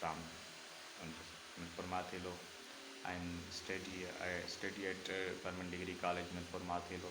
Ram. Mirpur Mathilo. I study at Government Degree College Mirpur Mathilo.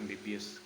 MBBS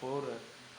4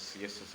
CSS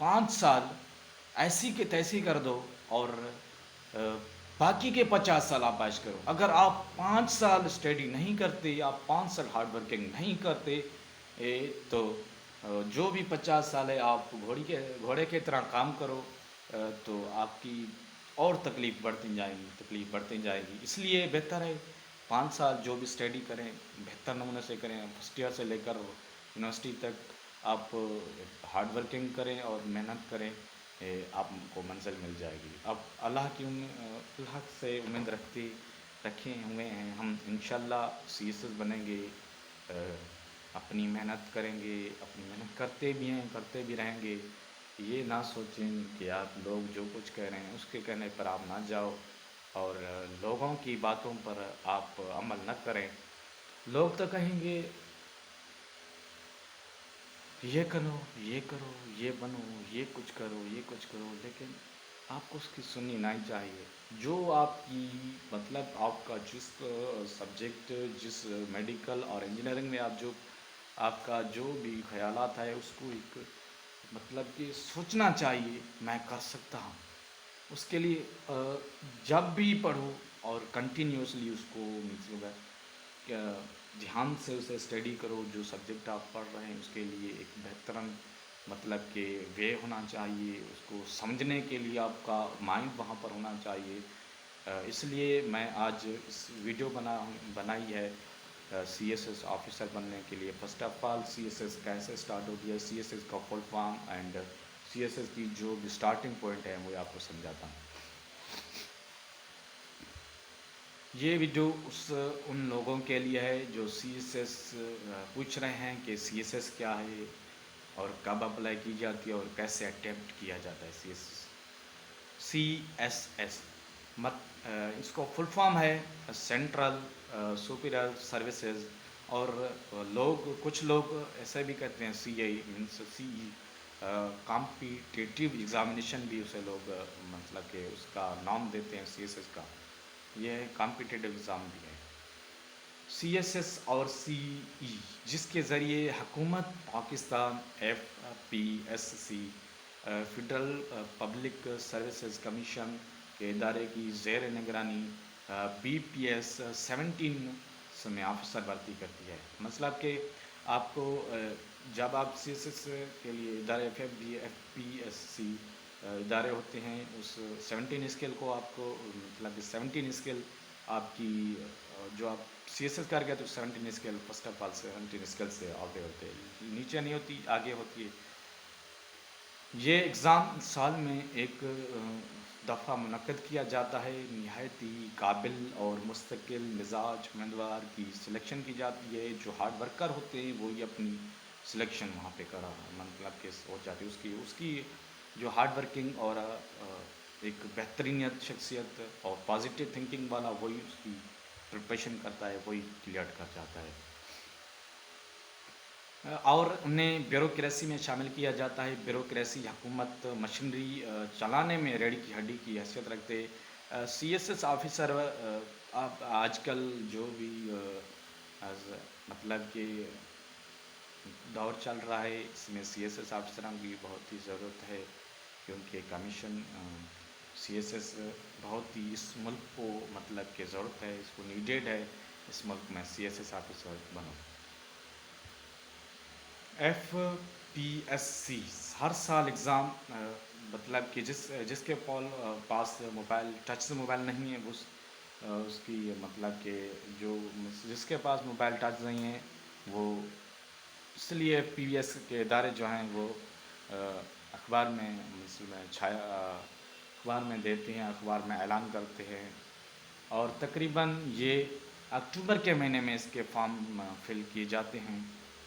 5 سال ایسی کے تیسی کر دو اور باقی کے 50 سال آپ عائش کرو. اگر آپ 5 سال اسٹڈی نہیں کرتے، آپ 5 سال ہارڈ ورکنگ نہیں کرتے، تو جو بھی 50 سال ہے آپ گھوڑے کے طرح کام کرو، تو آپ کی اور تکلیف بڑھتی جائے گی. اس لیے بہتر ہے 5 سال جو بھی اسٹڈی کریں بہتر نمونے سے کریں. فرسٹ ایئر سے لے کر یونیورسٹی تک آپ ہارڈ ورکنگ کریں اور محنت کریں، آپ کو منزل مل جائے گی. اب اللہ سے امید رکھے ہوئے ہیں ہم، انشاءاللہ سی ایس ایس بنیں گے. اپنی محنت کریں گے، اپنی محنت کرتے بھی ہیں، کرتے بھی رہیں گے. یہ نہ سوچیں کہ آپ لوگ جو کچھ کہہ رہے ہیں اس کے کہنے پر آپ نہ جاؤ اور لوگوں کی باتوں پر آپ عمل نہ کریں. لوگ تو کہیں گے یہ کرو، یہ کرو، یہ بنو، یہ کچھ کرو، لیکن آپ کو اس کی سننی نہیں چاہیے. جو آپ کی آپ کا جس سبجیکٹ، جس میڈیکل اور انجینئرنگ میں آپ کا جو بھی خیالات ہے اس کو ایک کہ سوچنا چاہیے میں کر سکتا ہوں. اس کے لیے جب بھی پڑھو اور کنٹینیوسلی اس کو کہ دھیان سے اسے اسٹڈی کرو. جو سبجیکٹ آپ پڑھ رہے ہیں اس کے لیے ایک بہترین کہ وے ہونا چاہیے، اس کو سمجھنے کے لیے آپ کا مائنڈ وہاں پر ہونا چاہیے. اس لیے میں آج اس ویڈیو بنائی ہے سی ایس ایس آفیسر بننے کے لیے. First of all C S S کیسے اسٹارٹ ہوتی ہے، سی ایس ایس کا full form and C S S کی جو بھی اسٹارٹنگ پوائنٹ ہے وہ آپ کو سمجھاتا ہوں. یہ ویڈیو ان لوگوں کے لیے ہے جو سی ایس ایس پوچھ رہے ہیں کہ سی ایس ایس کیا ہے اور کب اپلائی کی جاتی ہے اور کیسے اٹیمپٹ کیا جاتا ہے. سی ایس ایس اس کو فل فارم ہے سینٹرل سپیریئر سروسز. اور کچھ لوگ ایسے بھی کہتے ہیں C I means C competitive examination بھی اسے لوگ کہ اس کا نام دیتے ہیں سی ایس ایس کا. یہ کمپیٹیٹیو ایگزام بھی ہے. سی ایس ایس اور سی ای جس کے ذریعے حکومت Pakistan FPSC federal public services commission کے ادارے کی زیر نگرانی BPS 17 میں آفیسر بھرتی کرتی ہے. کہ آپ کو جب آپ سی ایس ایس کے لیے ادارے FPSC ادارے ہوتے ہیں، اس 17 اسکل کو آپ کو 17 اسکل آپ کی جو آپ سی ایس ایس کر گئے تو 17 skill first of all 17 skill سے آگے ہوتے ہیں، نیچے نہیں ہوتی، آگے ہوتی ہے. یہ ایگزام سال میں ایک دفعہ منعقد کیا جاتا ہے. نہایت ہی قابل اور مستقل مزاج امیدوار کی سلیکشن کی جاتی ہے. جو ہارڈ ورکر ہوتے ہیں وہی اپنی سلیکشن وہاں پہ کہ ہو جاتی ہے. اس کی جو ہارڈ ورکنگ اور ایک بہترینیت شخصیت اور پازیٹیو تھنکنگ والا وہی اس کی پریپریشن کرتا ہے، وہی کلیئر کر جاتا ہے. اور انہیں بیوروکریسی میں شامل کیا جاتا ہے. بیوروکریسی حکومت مشینری چلانے میں ریڑھ کی ہڈی کی حیثیت رکھتے. سی ایس ایس آفیسر آپ آج کل جو بھی کہ دور چل رہا ہے اس میں سی ایس ایس آفیسران کی بہت ہی ضرورت ہے، کیونکہ کمیشن سی ایس ایس بہت ہی اس ملک کو کہ ضرورت ہے، اس کو نیڈیڈ ہے. اس ملک میں سی ایس ایس آفیسر بنو. FPSC ہر سال ایگزام کہ جس کے پاس موبائل ٹچ موبائل نہیں ہے اس کی کہ جو جس کے پاس موبائل ٹچ نہیں ہے وہ اس لیے FPSC کے ادارے جو ہیں وہ اخبار میں اخبار میں دیتے ہیں، اخبار میں اعلان کرتے ہیں. اور تقریباً یہ اکتوبر کے مہینے میں اس کے فارم فل کیے جاتے ہیں.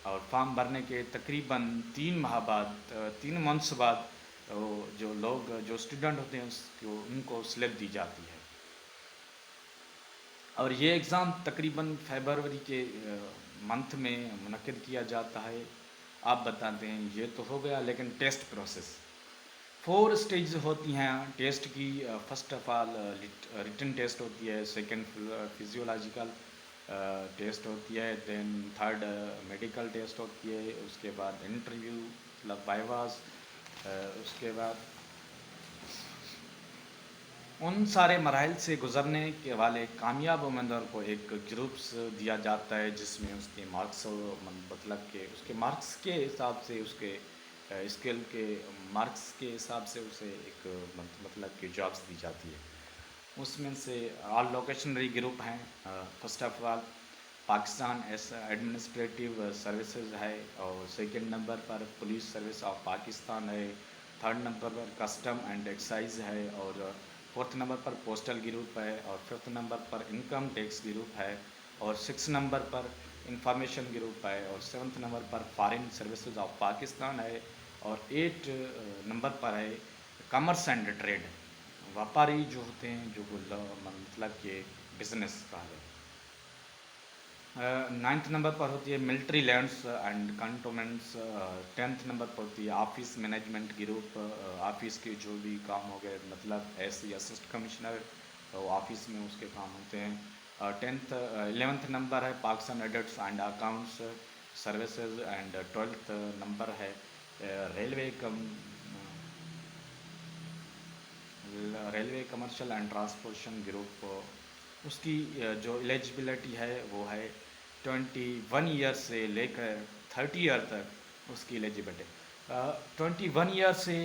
اور فارم بھرنے کے تقریباً 3 منتھس بعد جو اسٹوڈنٹ ہوتے ہیں ان کو سلپ دی جاتی ہے. اور یہ ایگزام تقریباً فیبروری کے منتھ میں منعقد کیا جاتا ہے. آپ بتاتے ہیں یہ تو ہو گیا، لیکن ٹیسٹ پروسیس 4 اسٹیج ہوتی ہیں ٹیسٹ کی. First of all return test ہوتی ہے، سیکنڈ فزیولوجیکل ٹیسٹ ہوتی ہے، تھرڈ میڈیکل ٹیسٹ ہوتی ہے، اس کے بعد انٹرویو وائواز، اس کے بعد ان سارے مراحل سے گزرنے کے والے کامیاب امیدوار کو ایک گروپس دیا جاتا ہے، جس میں اس کے مارکس مطلب کہ اس کے مارکس کے حساب سے اس کے اسکل کے مارکس کے حساب سے اسے ایک مطلب کہ جابس دی جاتی ہے۔ اس میں سے آل لوکیشنری گروپ ہیں۔ First of all Pakistan administrative services ہے، اور سیکنڈ نمبر پر پولیس سروس آف پاکستان ہے، تھرڈ نمبر پر کسٹم اینڈ ایکسائز ہے، اور فورتھ نمبر پر پوسٹل گروپ ہے، اور ففتھ نمبر پر انکم ٹیکس گروپ ہے، اور سکس نمبر پر انفارمیشن گروپ ہے، اور سیونتھ نمبر پر فارن سروسز آف پاکستان ہے، اور ایٹ نمبر پر ہے کامرس اینڈ ٹریڈ، ویپاری جو ہوتے ہیں، جو مطلب کہ بزنس کا ہے۔ نائنتھ نمبر پر ہوتی ہے military lands and cantonments, tenth number پر ہوتی ہے آفس مینجمنٹ گروپ، آفس کے جو بھی کام ہو گئے، مطلب ایسی اسسٹ کمشنر تو آفس میں اس کے کام ہوتے ہیں۔ 11th نمبر ہے Pakistan audits and accounts services, and 12th number ہے railway commercial and transportation group. اس کی جو ایلیجبلٹی ہے وہ ہے 21 ایئر سے لے کر 30 ایئر تک اس کی ایلیجبلٹی۔ 21 ایئر سے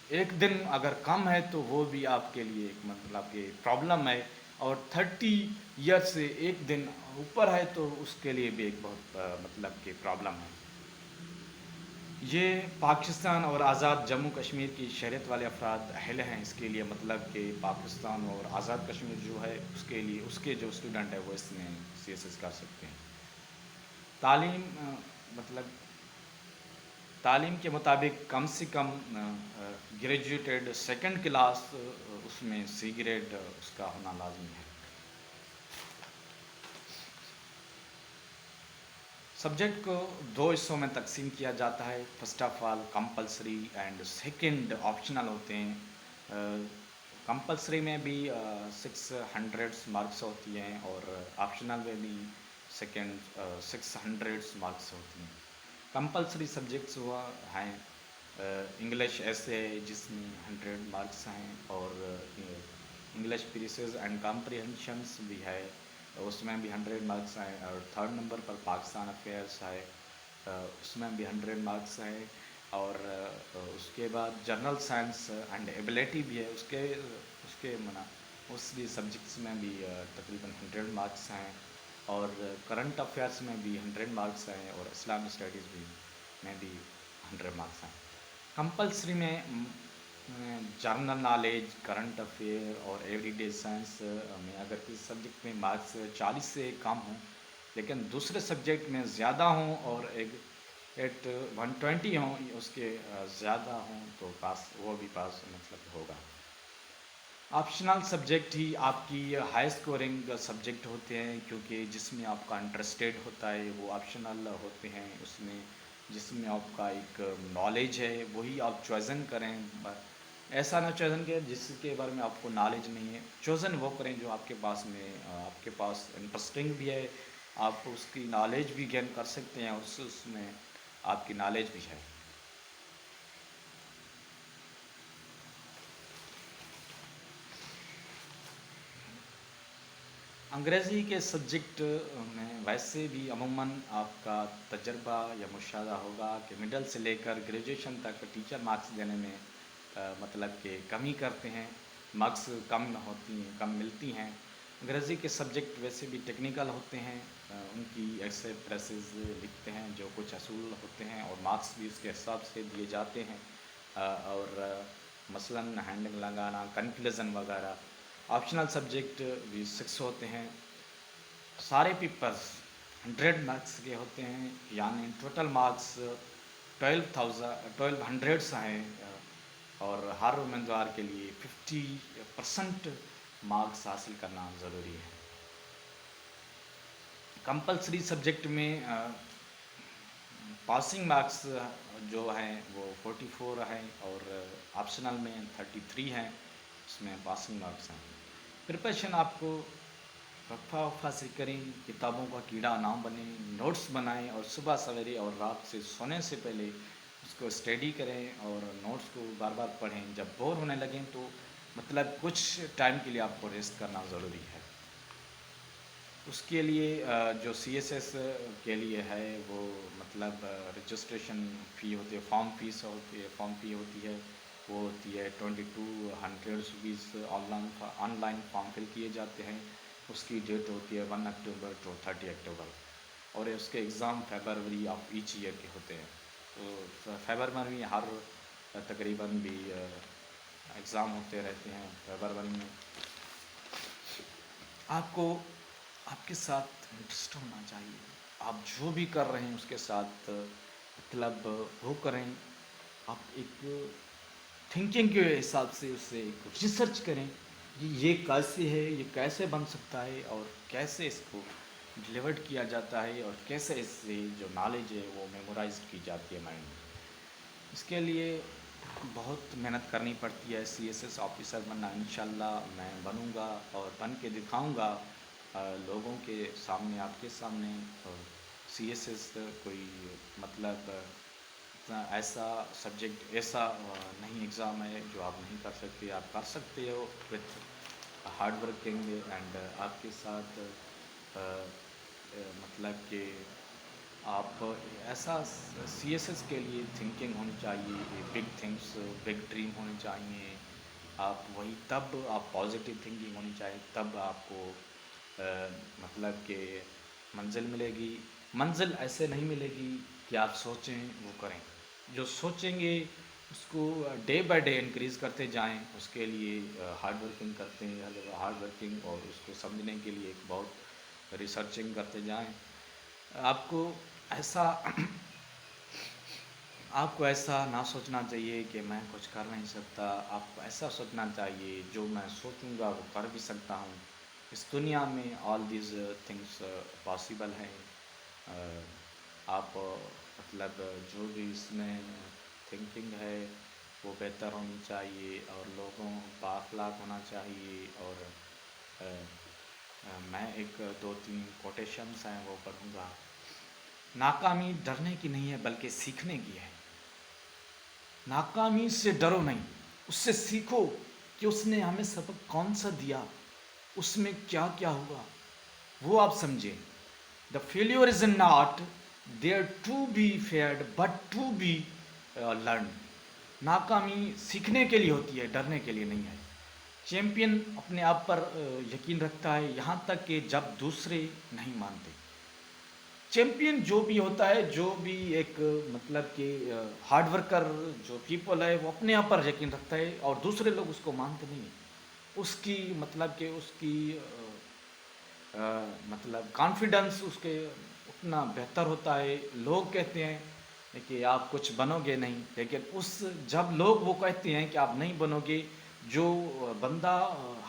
ایک دن اگر کم ہے تو وہ بھی آپ کے لیے ایک مطلب کہ پرابلم ہے، اور 30 ایئر سے ایک دن اوپر ہے تو اس کے لیے بھی ایک بہت مطلب کہ پرابلم ہے۔ یہ پاکستان اور آزاد جموں کشمیر کی شہریت والے افراد اہل ہیں اس کے لیے، مطلب کہ پاکستان اور آزاد کشمیر جو ہے اس کے لیے اس کے جو اسٹوڈنٹ ہے وہ اس میں سی ایس ایس کر سکتے ہیں۔ تعلیم مطلب تعلیم کے مطابق کم سے کم گریجویٹڈ سیکنڈ کلاس اس میں سی گریڈ اس کا ہونا لازمی ہے۔ سبجیکٹ کو دو حصوں میں تقسیم کیا جاتا ہے۔ First of all compulsory and second optional ہوتے ہیں۔ کمپلسری میں بھی 600 مارکس ہوتی ہیں، اور آپشنل میں بھی 600 مارکس ہوتی ہیں۔ کمپلسری سبجیکٹس ہوا ہیں انگلش ایسے جس میں 100 مارکس ہیں، اور انگلش پریسز اینڈ کمپریہنشنس بھی ہے، اس میں بھی 100 مارکس ہیں، اور تھرڈ نمبر پر پاکستان افیئرس ہے، اس میں بھی 100 مارکس ہے، اور اس کے بعد جنرل سائنس اینڈ ایبلٹی بھی ہے، اس کے اس بھی سبجیکٹس میں بھی تقریباً 100 مارکس ہیں، اور کرنٹ افیئرس میں بھی 100 مارکس ہیں، اور اسلامی اسٹڈیز میں بھی 100 مارکس ہیں۔ کمپلسری میں جنرل نالج، کرنٹ افیئر اور ایوری ڈے سائنس میں اگر کسی سبجیکٹ میں مارکس 40 سے کم ہوں لیکن دوسرے سبجیکٹ میں زیادہ ہوں، اور 120 ہوں اس کے زیادہ ہوں تو وہ بھی پاس مطلب ہوگا۔ آپشنل سبجیکٹ ہی آپ کی ہائی اسکورنگ سبجیکٹ ہوتے ہیں، کیونکہ جس میں آپ کا انٹرسٹیڈ ہوتا ہے وہ آپشنل ہوتے ہیں، اس میں جس میں آپ کا ایک نالج ہے وہی آپ چوائزن کریں۔ ایسا نہ چوائزن کریں جس کے بارے میں آپ کو نالج نہیں ہے، چوائزن وہ کریں جو آپ کے پاس انٹرسٹنگ بھی ہے، آپ اس کی نالج بھی گین کر سکتے ہیں، اس میں آپ کی نالج بھی ہے۔ انگریزی کے سبجیکٹ میں ویسے بھی عموماً آپ کا تجربہ یا مشاہدہ ہوگا کہ مڈل سے لے کر گریجویشن تک ٹیچر مارکس دینے میں مطلب کہ کمی کرتے ہیں، مارکس کم ملتی ہیں۔ انگریزی کے سبجیکٹ ویسے بھی ٹیکنیکل ہوتے ہیں، ان کی ایسے پریسز لکھتے ہیں جو کچھ اصول ہوتے ہیں، اور مارکس بھی اس کے حساب سے دیے جاتے ہیں، اور مثلاً ہینڈنگ لگانا، کنکلوژن وغیرہ۔ آپشنل سبجیکٹ بھی 6 ہوتے ہیں۔ سارے پیپرز 100 مارکس کے ہوتے ہیں، یعنی ٹوٹل مارکس 1200 ہیں، اور ہر امیدوار کے لیے 50% مارکس حاصل کرنا ضروری ہے۔ کمپلسری سبجیکٹ میں پاسنگ مارکس جو ہیں وہ 44 ہیں، اور آپشنل میں 33 ہیں، اس میں پاسنگ مارکس ہیں۔ پریپریشن آپ کو وقفہ سے کریں، کتابوں کا کیڑا نہ بنیں، نوٹس بنائیں، اور صبح سویرے اور رات سے سونے سے پہلے اس کو اسٹڈی کریں اور نوٹس کو بار بار پڑھیں. جب بور ہونے لگیں تو مطلب کچھ ٹائم کے لیے آپ کو ریسٹ کرنا ضروری ہے. اس کے لیے جو سی ایس ایس کے لیے ہے وہ مطلب رجسٹریشن فی ہوتی ہے، فارم فیس ہوتی ہے، فارم فی ہوتی ہے، وہ ہوتی ہے 2200 rupees. On line form fill کیے جاتے ہیں. اس کی ڈیٹ ہوتی ہے 1 اکتوبر ٹو 30 اکتوبر، اور اس کے exam February of each year کے ہوتے ہیں. تو فیبروری میں ہر تقریباً بھی ایگزام ہوتے رہتے ہیں فیبروری میں. آپ کو آپ کے ساتھ انٹرسٹ ہونا چاہیے. آپ جو بھی کر رہے ہیں اس کے ساتھ مطلب وہ کریں. آپ ایک تھنکنگ کے حساب سے اسے ایک ریسرچ کریں کہ یہ کیسے ہے، یہ کیسے بن سکتا ہے، اور کیسے اس کو ڈلیورڈ کیا جاتا ہے، اور کیسے اس سے جو نالج ہے وہ میمورائز کی جاتی ہے مائنڈ میں. اس کے لیے بہت محنت کرنی پڑتی ہے. سی ایس ایس آفیسر بننا انشاءاللہ میں بنوں گا اور بن کے دکھاؤں گا لوگوں کے سامنے، آپ کے سامنے. اور سی ایس ایس کوئی مطلب ایسا سبجیکٹ، ایسا نہیں ایگزام ہے جو آپ نہیں کر سکتے. آپ کر سکتے ہو وتھ ہارڈ ورکنگ. اینڈ آپ کے ساتھ مطلب کہ آپ ایسا سی ایس ایس کے لیے تھنکنگ ہونی چاہیے، بگ تھنگس، بگ ڈریم ہونی چاہیے. آپ وہی تب آپ پازیٹیو تھنکنگ ہونی چاہیے، تب آپ کو مطلب کہ منزل ملے گی. منزل ایسے نہیں ملے گی کہ آپ سوچیں وہ کریں. جو سوچیں گے اس کو ڈے بائی ڈے انکریز کرتے جائیں. اس کے لیے ہارڈ ورکنگ کرتے ہیں، ہارڈ ورکنگ، اور اس کو سمجھنے کے لیے ایک بہت ریسرچنگ کرتے جائیں. آپ کو ایسا آپ کو ایسا نہ سوچنا چاہیے کہ میں کچھ کر نہیں سکتا. آپ کو ایسا سوچنا چاہیے جو میں سوچوں گا وہ کر بھی سکتا ہوں. اس دنیا میں آل دیز تھنگس پاسبل ہیں. آپ مطلب جو بھی اس میں تھنکنگ ہے وہ بہتر ہونی چاہیے، اور لوگوں با اخلاق ہونا چاہیے. اور میں ایک 2-3 کوٹیشنس ہیں وہ پڑھوں گا. ناکامی ڈرنے کی نہیں ہے بلکہ سیکھنے کی ہے. ناکامی سے ڈرو نہیں، اس سے سیکھو کہ اس نے ہمیں سبق کون سا دیا، اس میں کیا کیا ہوا، وہ آپ سمجھیں. The failure is not there to be feared but to be learn. ناکامی سیکھنے کے لیے ہوتی ہے، ڈرنے کے لیے نہیں ہے. چیمپئن اپنے آپ پر یقین رکھتا ہے یہاں تک کہ جب دوسرے نہیں مانتے. چیمپئن جو بھی ہوتا ہے، جو بھی ایک مطلب کہ ہارڈ ورکر جو پیپل ہے، وہ اپنے آپ پر یقین رکھتا ہے اور دوسرے لوگ اس کو مانتے نہیں ہیں. اس کی مطلب کہ اس کی مطلب کانفیڈنس اس کے اتنا بہتر ہوتا ہے. لوگ کہتے ہیں کہ آپ کچھ بنو گے نہیں، لیکن جب لوگ وہ کہتے ہیں کہ آپ نہیں بنو گے، جو بندہ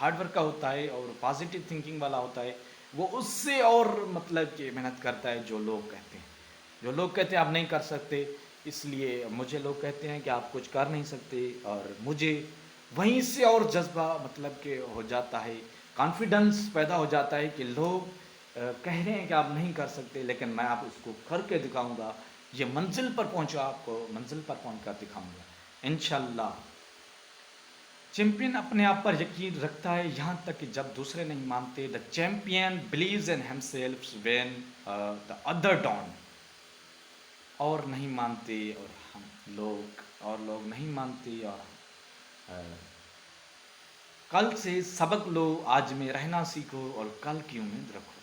ہارڈ ورک کا ہوتا ہے اور پازیٹیو تھنکنگ والا ہوتا ہے وہ اس سے اور مطلب کہ محنت کرتا ہے. جو لوگ کہتے ہیں آپ نہیں کر سکتے، اس لیے مجھے لوگ کہتے ہیں کہ آپ کچھ کر نہیں سکتے، اور مجھے وہیں سے اور جذبہ مطلب کہ ہو جاتا ہے، کانفیڈنس پیدا ہو جاتا ہے کہ لوگ کہہ رہے ہیں کہ آپ نہیں کر سکتے لیکن میں آپ اس کو کر کے دکھاؤں گا. یہ منزل پر پہنچا، آپ کو منزل پر پہنچ کر دکھاؤں گا انشاءاللہ. چیمپئن اپنے آپ پر یقین رکھتا ہے یہاں تک کہ جب دوسرے نہیں مانتے. دا چیمپئن بلیوز ان ہم self when the other don't. اور نہیں مانتے، اور لوگ نہیں مانتے. اور کل سے سبق لو، آج میں رہنا سیکھو، اور کل کی امید رکھو.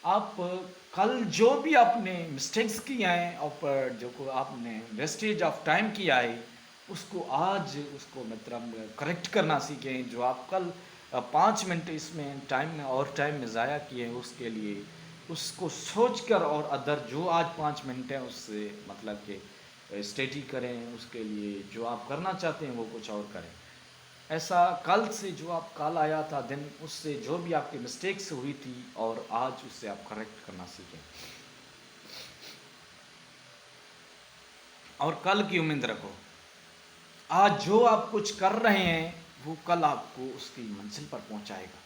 آپ کل جو بھی آپ نے مسٹیکس کی ہیں اور جو کو آپ نے ویسٹیج آف ٹائم کیا ہے اس کو آج اس کو مطلب کریکٹ کرنا سیکھیں. جو آپ کل 5 منٹ اس میں ٹائم میں ضائع کیے ہیں اس کے لیے اس کو سوچ کر، اور ادر جو آج 5 منٹ ہیں اس سے مطلب کہ اسٹڈی کریں. اس کے لیے جو آپ کرنا چاہتے ہیں وہ کچھ اور کریں. ایسا کل سے جو آپ کل آیا تھا دن، اس سے جو بھی آپ کی مسٹیکس ہوئی تھی اور آج اس سے آپ کریکٹ کرنا سیکھیں. اور کل کی امید رکھو. آج جو آپ کچھ کر رہے ہیں وہ کل آپ کو اس کی منزل پر پہنچائے گا.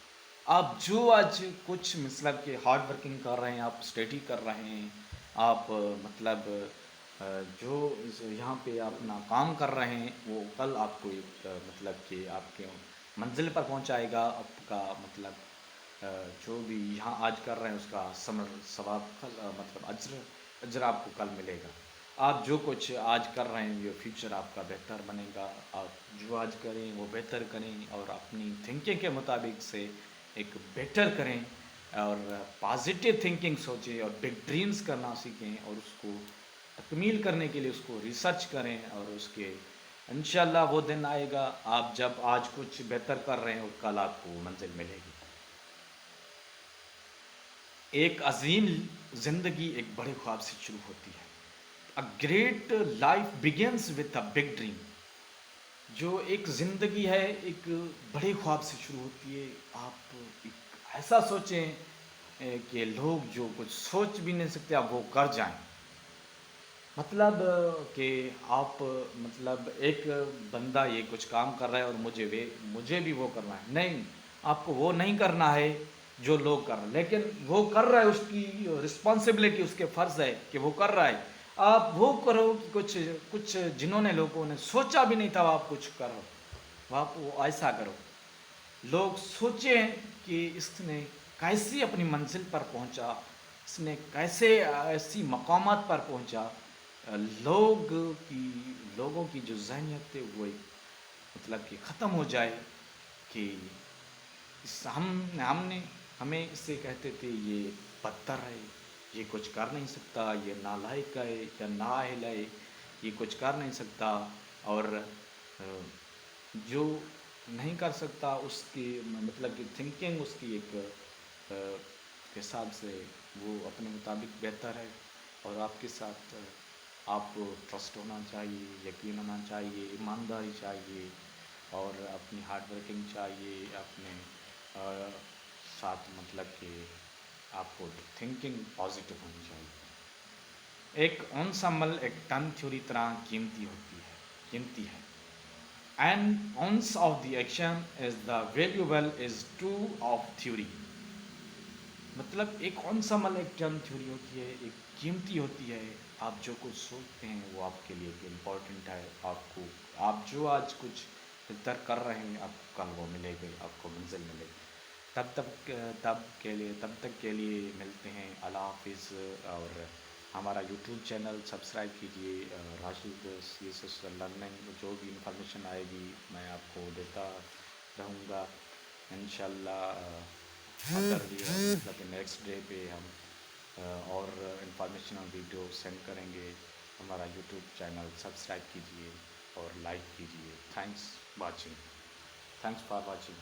آپ جو آج کچھ مطلب کہ ہارڈ ورکنگ کر رہے ہیں، آپ اسٹڈی کر رہے ہیں، آپ مطلب جو یہاں پہ اپنا کام کر رہے ہیں وہ کل آپ کو ایک مطلب کہ آپ کے منزل پر پہنچائے گا، آپ کا مطلب جو بھی یہاں آج کر رہے ہیں اس کا ثمر ثواب کل مطلب اجر آپ کو کل ملے گا۔ آپ جو کچھ آج کر رہے ہیں یہ فیوچر آپ کا بہتر بنے گا، آپ جو آج کریں وہ بہتر کریں اور اپنی تھنکنگ کے مطابق سے ایک بہتر کریں اور پازیٹیو تھنکنگ سوچیں اور بگ ڈریمز کرنا سیکھیں اور اس کو تکمیل کرنے کے لیے اس کو ریسرچ کریں اور اس کے انشاءاللہ وہ دن آئے گا آپ جب آج کچھ بہتر کر رہے ہیں اور کل آپ کو منزل ملے گی۔ ایک عظیم زندگی ایک بڑے خواب سے شروع ہوتی ہے۔ A great life begins with a big dream۔ جو ایک زندگی ہے ایک بڑے خواب سے شروع ہوتی ہے۔ آپ ایک ایسا سوچیں کہ لوگ جو کچھ سوچ بھی نہیں سکتے آپ وہ کر جائیں۔ مطلب کہ آپ مطلب ایک بندہ یہ کچھ کام کر رہا ہے اور مجھے بھی وہ کرنا ہے، نہیں، آپ کو وہ نہیں کرنا ہے جو لوگ کر رہے ہیں، لیکن وہ کر رہا ہے اس کی رسپانسبلٹی، اس کے فرض ہے کہ وہ کر رہا ہے۔ آپ وہ کرو کہ کچھ جنہوں نے لوگوں نے سوچا بھی نہیں تھا آپ کچھ کرو، آپ وہ ایسا کرو۔ لوگ سوچیں کہ اس نے کیسے اپنی منزل پر پہنچا، اس نے کیسے ایسی مقامات پر پہنچا۔ لوگ کی لوگوں کی جو ذہنیت ہے وہ مطلب کہ ختم ہو جائے کہ ہمیں اس سے کہتے تھے یہ بدتر ہے، یہ کچھ کر نہیں سکتا، یہ نالائق ہے یا نااہل ہے، یہ کچھ کر نہیں سکتا، اور جو نہیں کر سکتا اس کی مطلب کہ تھنکنگ اس کی ایک کے حساب سے وہ اپنے مطابق بہتر ہے، اور آپ کے ساتھ آپ کو ٹرسٹ ہونا چاہیے، یقین ہونا چاہیے، ایمانداری چاہیے، اور اپنی ہارڈ ورکنگ چاہیے، اپنے ساتھ مطلب کہ آپ کو تھنکنگ پازیٹیو ہونی چاہیے۔ ایک اونس عمل ایک ٹن تھیوری طرح قیمتی ہے۔ An ounce of the action is the valuable is two of theory۔ مطلب ایک اونس عمل ایک ٹن تھیوری ہوتی ہے، ایک قیمتی ہوتی ہے۔ آپ جو کچھ سوچتے ہیں وہ آپ کے لیے امپورٹنٹ ہے، آپ جو آج کچھ بہتر کر رہے ہیں آپ کو کل وہ ملے گا، آپ کو منزل ملے گی۔ تب تک کے لیے ملتے ہیں، اللہ حافظ۔ اور ہمارا یوٹیوب چینل سبسکرائب کیجیے، راشد CSS لرننگ، جو بھی انفارمیشن آئے گی میں آپ کو دیتا رہوں گا انشاءاللہ۔ اگر یہ مطلب کہ نیکسٹ ڈے پہ ہم اور انفارمیشن اور ویڈیو سینڈ کریں گے۔ ہمارا یوٹیوب چینل سبسکرائب کیجیے اور لائک کیجیے۔ Thanks for watching.